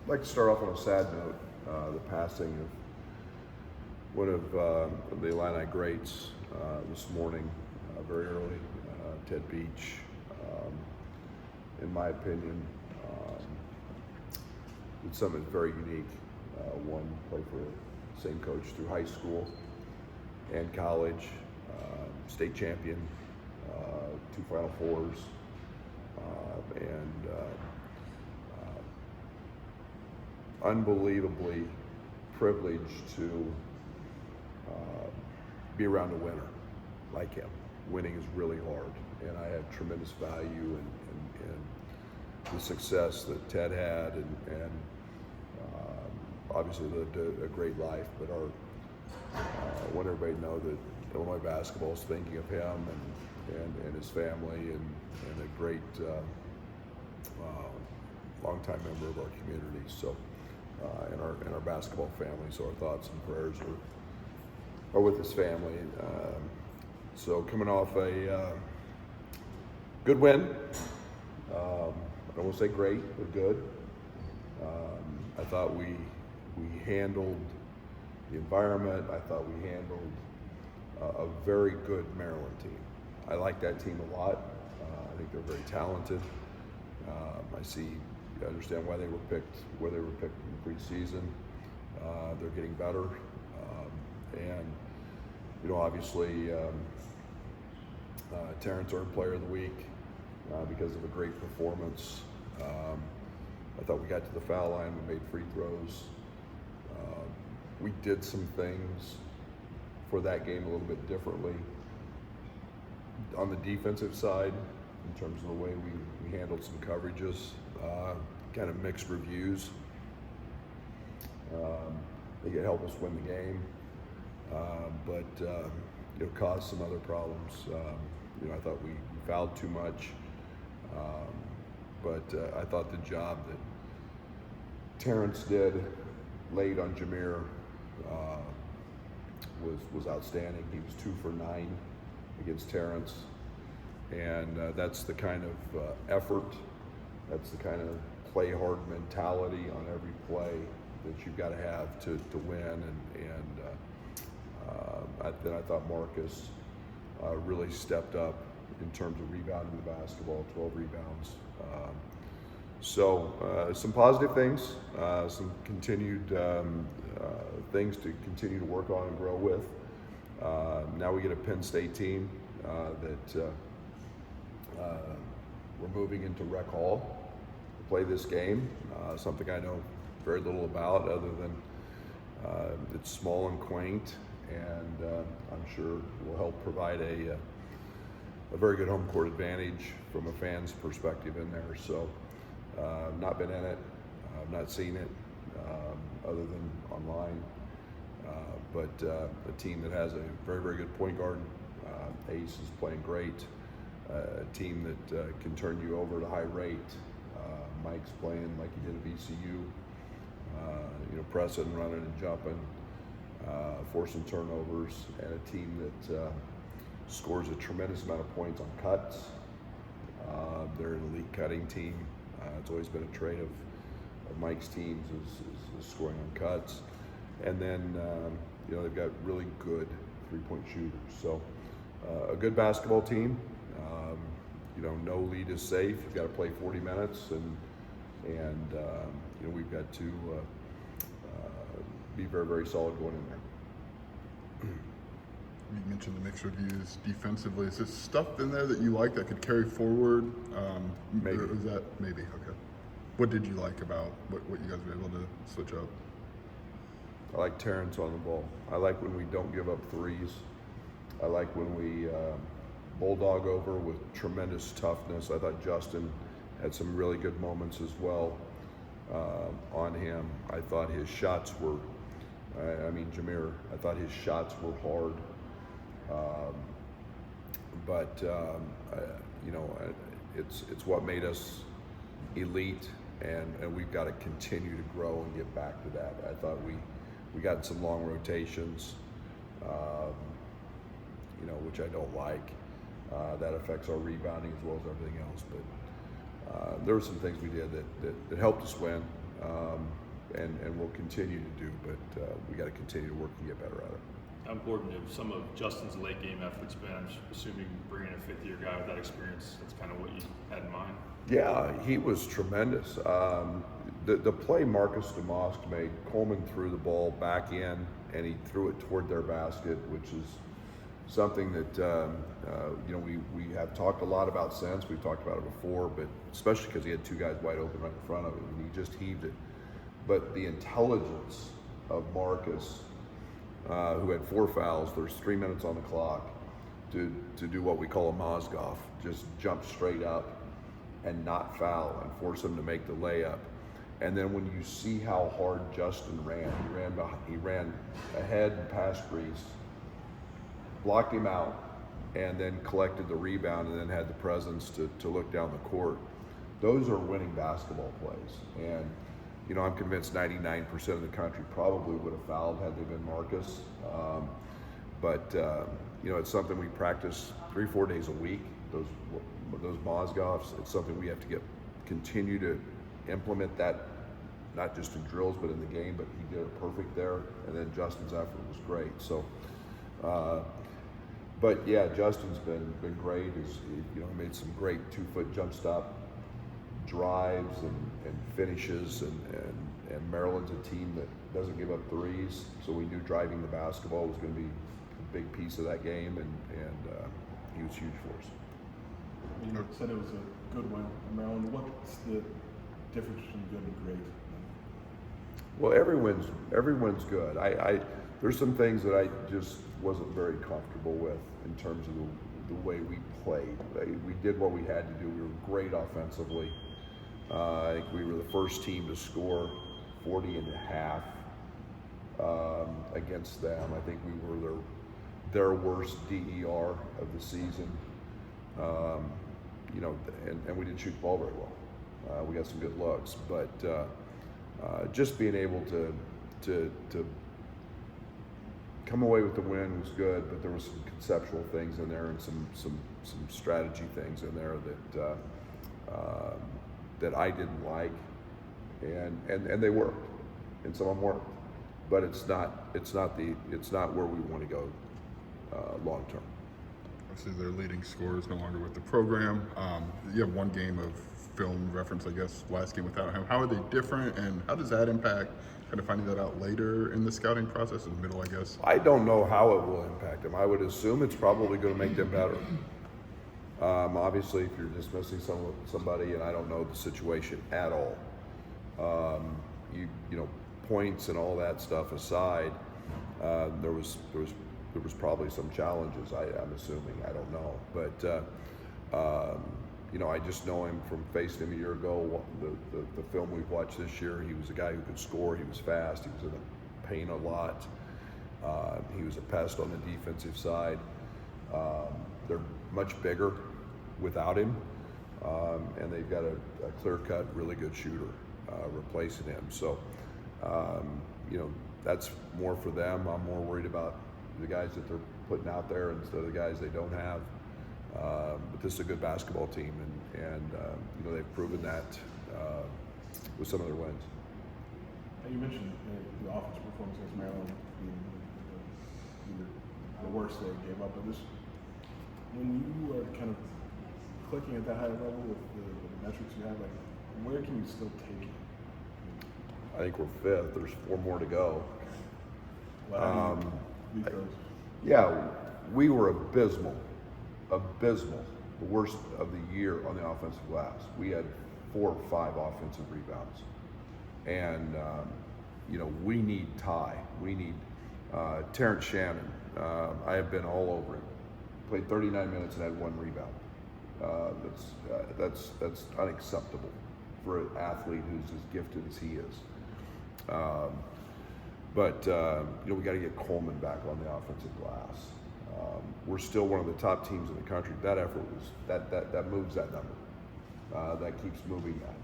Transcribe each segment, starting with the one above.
I'd like to start off on a sad note. The passing of one of the Illini greats this morning, very early. Ted Beach, in my opinion, did something very unique. One, played for the same coach through high school and college, state champion, two Final Fours, and unbelievably privileged to be around a winner like him. Winning is really hard, and I have tremendous value in the success that Ted had, and obviously lived a great life. But I want everybody to know that Illinois basketball is thinking of him and his family and a great longtime member of our community. So. In our basketball family, so our thoughts and prayers are with his family. So coming off a good win, I don't want to say great, but good. I thought we handled the environment. I thought we handled a very good Maryland team. I like that team a lot. I think they're very talented. I understand why they were picked, where they were picked in the preseason. They're getting better, and obviously, Terrence earned Player of the Week because of a great performance. I thought we got to the foul line, we made free throws. We did some things for that game a little bit differently on the defensive side in terms of the way we handled some coverages. Kind of mixed reviews. They could help us win the game, but caused some other problems. I thought we fouled too much, but I thought the job that Terrence did late on Jameer was outstanding. He was 2 for 9 against Terrence, and that's the kind of effort. That's the kind of play hard mentality on every play that you've got to have to win. Then I thought Marcus really stepped up in terms of rebounding the basketball, 12 rebounds. Some positive things, some continued things to continue to work on and grow with. Now we get a Penn State team that we're moving into Rec Hall to play this game, something I know very little about other than it's small and quaint, and I'm sure will help provide a very good home court advantage from a fan's perspective in there. So I've not been in it, I've not seen it other than online, but a team that has a very, very good point guard. Ace is playing great. A team that can turn you over at a high rate. Mike's playing like he did at VCU, pressing, running, and jumping, forcing turnovers, and a team that scores a tremendous amount of points on cuts. They're an elite cutting team. It's always been a trait of Mike's teams is scoring on cuts, and then they've got really good three-point shooters. So a good basketball team. No lead is safe. You've got to play 40 minutes, and we've got to be very, very solid going in there. You mentioned the mixed reviews defensively. Is there stuff in there that you like that could carry forward? Maybe. Or is that maybe? Okay. What did you like about what you guys were able to switch up? I like Terrence on the ball. I like when we don't give up threes. I like when we bulldog over with tremendous toughness. I thought Justin had some really good moments as well on him. I thought his shots were, Jameer, I thought his shots were hard. It's what made us elite, and we've got to continue to grow and get back to that. I thought we got some long rotations, which I don't like. That affects our rebounding as well as everything else. But there were some things we did that helped us win. and we'll continue to do. But we got to continue to work and get better at it. How important have some of Justin's late game efforts been? I'm assuming bringing a fifth-year guy with that experience, that's kind of what you had in mind. Yeah, he was tremendous. The play Marcus DeMosk made, Coleman threw the ball back in, and he threw it toward their basket, which is something that we have talked a lot about since. We've talked about it before, but especially because he had two guys wide open right in front of him, and he just heaved it. But the intelligence of Marcus, who had 4 fouls, there's 3 minutes on the clock, to do what we call a Mozgov, just jump straight up and not foul and force him to make the layup. And then when you see how hard Justin ran, he ran ahead and past Reese, blocked him out, and then collected the rebound, and then had the presence to look down the court. Those are winning basketball plays. And I'm convinced 99% of the country probably would have fouled had they been Marcus. But it's something we practice 3-4 days a week. Those Mozgovs, it's something we have to continue to implement that, not just in drills but in the game. But he did it perfect there, and then Justin's effort was great. So, but yeah, Justin's been great. He made some great 2-foot jump stop drives and finishes, and Maryland's a team that doesn't give up threes, so we knew driving the basketball was going to be a big piece of that game, and he was huge for us. You said it was a good win in Maryland. What's the difference between good and great? Well, everyone's good. There's some things that I just wasn't very comfortable with in terms of the way we played. We did what we had to do. We were great offensively. I think we were the first team to score 40 and a half against them. I think we were their worst DER of the season. And we didn't shoot the ball very well. We got some good looks, but just being able to come away with the win was good. But there were some conceptual things in there and some strategy things in there that I didn't like, and they worked, and some of them worked, but it's not where we want to go long term. Obviously, their leading scorer is no longer with the program. You have one game of film reference, I guess, last game without him. How are they different, and how does that impact kind of finding that out later in the scouting process, in the middle, I guess? I don't know how it will impact them. I would assume it's probably going to make them better. Obviously, if you're dismissing somebody, and I don't know the situation at all, points and all that stuff aside, there was probably some challenges. I'm assuming. I don't know, but I just know him from facing him a year ago. The film we've watched this year, he was a guy who could score. He was fast. He was in the paint a lot. He was a pest on the defensive side. They're much bigger without him, and they've got a clear-cut, really good shooter replacing him. So, that's more for them. I'm more worried about the guys that they're putting out there instead of the guys they don't have. But this is a good basketball team, and they've proven that with some of their wins. You mentioned the offensive performance against Maryland being the worst they gave up. But when you are kind of clicking at that high level with the metrics you have, where can you still take it? I think we're 5th. There's 4 more to go. Yeah, we were abysmal, the worst of the year on the offensive glass. We had 4 or 5 offensive rebounds, and we need Ty. We need Terrence Shannon. I have been all over him. Played 39 minutes and had 1 rebound. That's unacceptable for an athlete who's as gifted as he is. But we got to get Coleman back on the offensive glass. We're still one of the top teams in the country. That effort was that moves that number. That keeps moving that.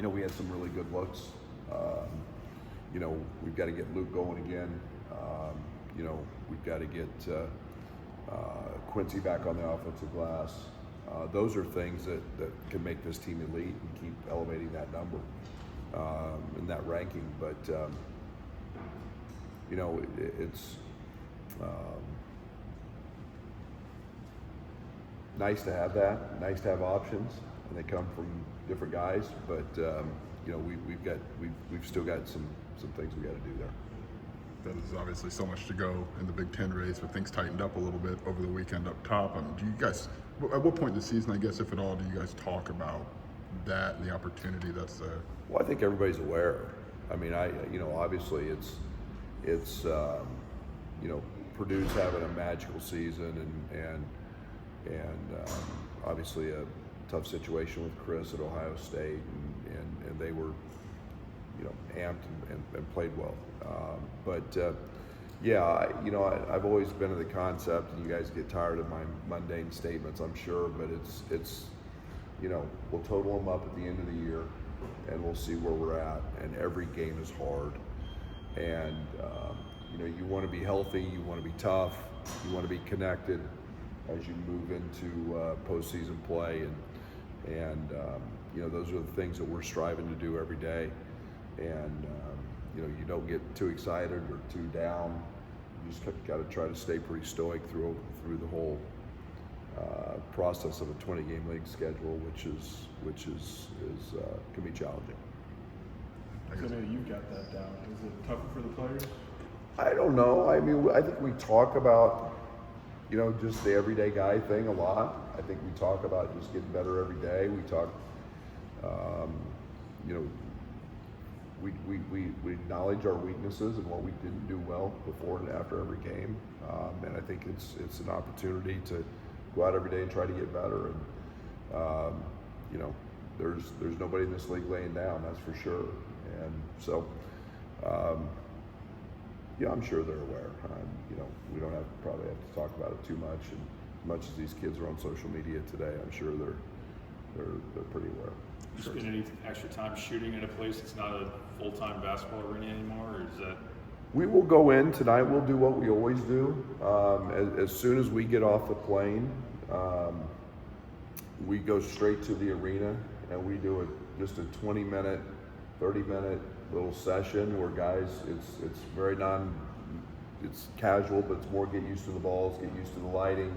We had some really good looks. We've got to get Luke going again. We've got to get Quincy back on the offensive glass. Those are things that can make this team elite and keep elevating that number in that ranking. But it's nice to have that. Nice to have options, and they come from different guys. But we've still got some things we got to do there. That is obviously so much to go in the Big Ten race, but things tightened up a little bit over the weekend up top. Do you guys, at what point in the season, I guess, if at all, do you guys talk about that and the opportunity that's there? Well, I think everybody's aware. I mean, obviously it's Purdue's having a magical season, and obviously a tough situation with Chris at Ohio State, and they were amped and played well. I've always been of the concept, and you guys get tired of my mundane statements, I'm sure, but it's we'll total them up at the end of the year, and we'll see where we're at. And every game is hard, and you want to be healthy, you want to be tough, you want to be connected as you move into postseason play, and those are the things that we're striving to do every day. And you don't get too excited or too down. You just got to try to stay pretty stoic through the whole process of a 20-game league schedule, which can be challenging. So maybe you've got that down. Is it tougher for the players? I don't know. I mean, I think we talk about just the everyday guy thing a lot. I think we talk about just getting better every day. We talk, we acknowledge our weaknesses and what we didn't do well before and after every game, and I think it's an opportunity to go out every day and try to get better. And there's nobody in this league laying down, that's for sure. And so, I'm sure they're aware. We don't probably have to talk about it too much. And as much as these kids are on social media today, I'm sure they're pretty aware. You spend any extra time shooting in a place that's not a full-time basketball arena anymore, or is that? We will go in tonight. We'll do what we always do. As soon as we get off the plane, we go straight to the arena, and we do just a 20-minute, 30-minute little session where guys, it's very it's casual, but it's more get used to the balls, get used to the lighting,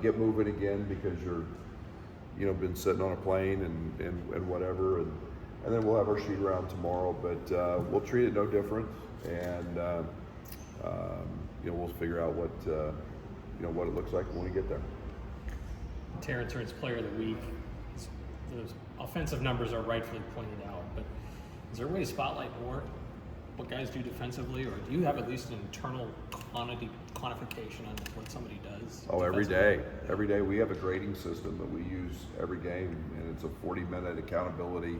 get moving again because you're been sitting on a plane and whatever, and then we'll have our shoot around tomorrow, but we'll treat it no different, and we'll figure out what what it looks like when we get there. Terrence earns Player of the Week. Those offensive numbers are rightfully pointed out, but is there a way to spotlight more what guys do defensively, or do you have at least an internal quantification on what somebody does? Oh, every day. Every day we have a grading system that we use every game, and it's a 40-minute accountability.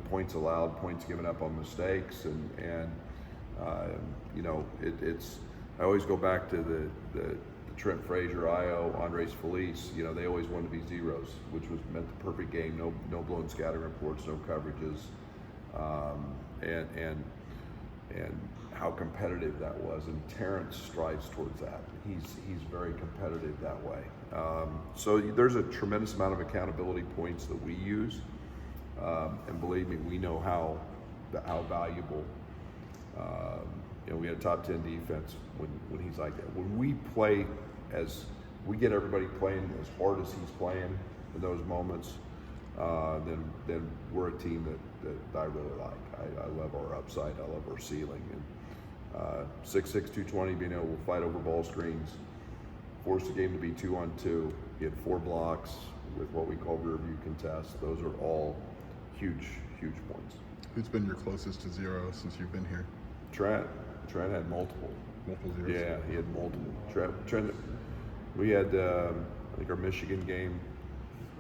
Points allowed, points given up on mistakes, and it's. I always go back to the Trent Frazier, Andres Felice. They always wanted to be zeros, which meant the perfect game. No blown scattering reports, no coverages, and how competitive that was. And Terrence strives towards that. He's very competitive that way. So there's a tremendous amount of accountability points that we use, and believe me, we know how valuable. We had a top 10 defense when he's like that. When we play we get everybody playing as hard as he's playing in those moments, then we're a team that I really like. I love our upside. I love our ceiling. And 6'6", 220, being able to fight over ball screens, force the game to be 2-on-2, get 4 blocks with what we call rear view contests. Those are all huge points. Who's been your closest to zero since you've been here? Trent had multiple. Multiple zeros? Yeah, he had multiple. Trent, we had, I think our Michigan game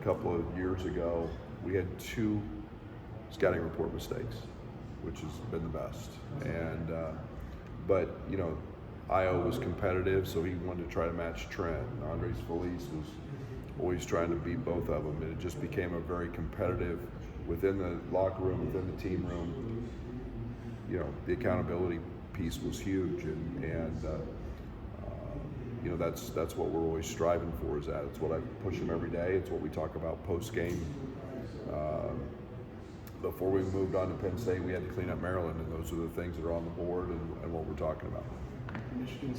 a couple of years ago, we had 2 scouting report mistakes, which has been the best. And, but Io was competitive, so he wanted to try to match Trent. And Andres Felice was always trying to beat both of them, and it just became a very competitive, within the locker room, within the team room. The accountability piece was huge, and you know, that's what we're always striving for. Is that it's what I push them every day. It's what we talk about post game. Before we moved on to Penn State, we had to clean up Maryland, and those are the things that are on the board and what we're talking about. Michigan